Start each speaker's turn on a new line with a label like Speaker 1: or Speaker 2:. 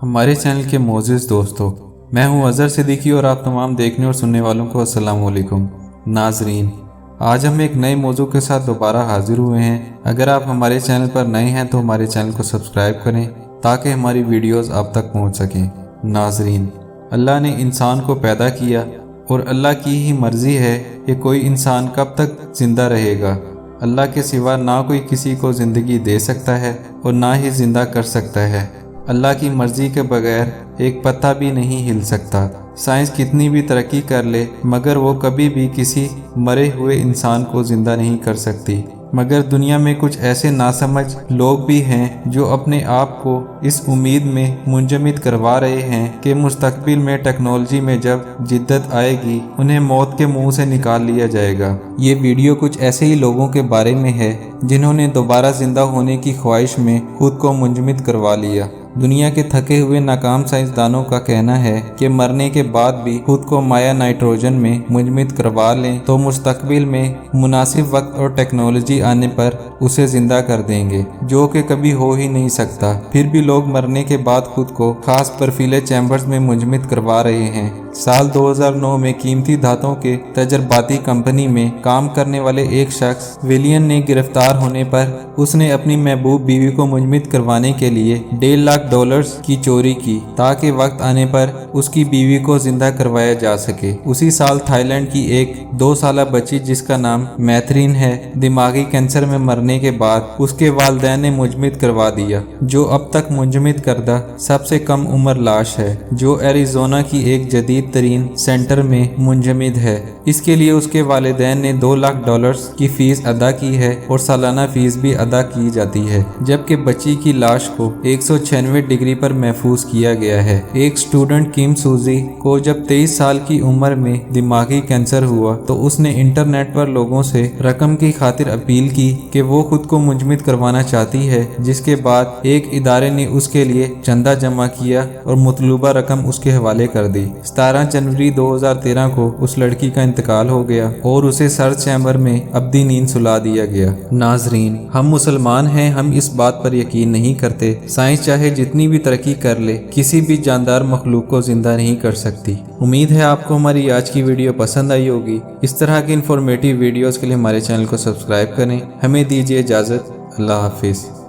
Speaker 1: ہمارے چینل کے معزز دوستو، میں ہوں اظہر صدیقی اور آپ تمام دیکھنے اور سننے والوں کو السلام علیکم۔ ناظرین، آج ہم ایک نئے موضوع کے ساتھ دوبارہ حاضر ہوئے ہیں۔ اگر آپ ہمارے چینل پر نئے ہیں تو ہمارے چینل کو سبسکرائب کریں تاکہ ہماری ویڈیوز آپ تک پہنچ سکیں۔ ناظرین، اللہ نے انسان کو پیدا کیا اور اللہ کی ہی مرضی ہے کہ کوئی انسان کب تک زندہ رہے گا۔ اللہ کے سوا نہ کوئی کسی کو زندگی دے سکتا ہے اور نہ ہی زندہ کر سکتا ہے۔ اللہ کی مرضی کے بغیر ایک پتا بھی نہیں ہل سکتا۔ سائنس کتنی بھی ترقی کر لے مگر وہ کبھی بھی کسی مرے ہوئے انسان کو زندہ نہیں کر سکتی۔ مگر دنیا میں کچھ ایسے ناسمجھ لوگ بھی ہیں جو اپنے آپ کو اس امید میں منجمد کروا رہے ہیں کہ مستقبل میں ٹیکنالوجی میں جب جدت آئے گی انہیں موت کے منہ سے نکال لیا جائے گا۔ یہ ویڈیو کچھ ایسے ہی لوگوں کے بارے میں ہے جنہوں نے دوبارہ زندہ ہونے کی خواہش میں خود کو منجمد کروا لیا۔ دنیا کے تھکے ہوئے ناکام سائنسدانوں کا کہنا ہے کہ مرنے کے بعد بھی خود کو مائع نائٹروجن میں منجمد کروا لیں تو مستقبل میں مناسب وقت اور ٹیکنالوجی آنے پر اسے زندہ کر دیں گے، جو کہ کبھی ہو ہی نہیں سکتا۔ پھر بھی لوگ مرنے کے بعد خود کو خاص برفیلے چیمبرز میں منجمد کروا رہے ہیں۔ سال 2009 میں قیمتی دھاتوں کے تجرباتی کمپنی میں کام کرنے والے ایک شخص ویلین نے گرفتار ہونے پر اس نے اپنی محبوب بیوی کو منجمد کروانے کے لیے $1.5 لاکھ کی چوری کی تاکہ وقت آنے پر اس کی بیوی کو زندہ کروایا جا سکے۔ اسی سال تھائی لینڈ کی ایک 2 سالہ بچی جس کا نام میتھرین ہے، دماغی کینسر میں مرنے کے بعد اس کے والدین نے منجمد کروا دیا، جو اب تک منجمد کردہ سب سے کم عمر لاش ہے، جو ایریزونا کی ایک جدید ترین سینٹر میں منجمد ہے۔ اس کے لیے اس کے والدین نے $2 لاکھ کی فیس ادا کی ہے اور سالانہ فیس بھی ادا کی جاتی ہے، جبکہ بچی کی لاش کو 196 ڈگری پر محفوظ کیا گیا ہے۔ ایک اسٹوڈنٹ کیم سوزی کو جب 23 سال کی عمر میں دماغی کینسر ہوا تو اس نے انٹرنیٹ پر لوگوں سے رقم کی خاطر اپیل کی کہ وہ خود کو منجمد کروانا چاہتی ہے، جس کے بعد ایک ادارے نے اس کے لیے چندہ جمع کیا اور مطلوبہ رقم اس کے حوالے کر دی۔ 17 جنوری 2013 کو اس لڑکی کا انتقال ہو گیا اور اسے سر چیمبر میں ابدی نیند سلا دیا گیا۔ ناظرین، ہم مسلمان ہیں، ہم اس بات پر یقین نہیں کرتے سائنس چاہے جتنی بھی ترقی کر لے کسی بھی جاندار مخلوق کو زندہ نہیں کر سکتی۔ امید ہے آپ کو ہماری آج کی ویڈیو پسند آئی ہوگی۔ اس طرح کی انفارمیٹیو ویڈیوز کے لیے ہمارے چینل کو سبسکرائب کریں۔ ہمیں دیجیے اجازت۔ اللہ حافظ۔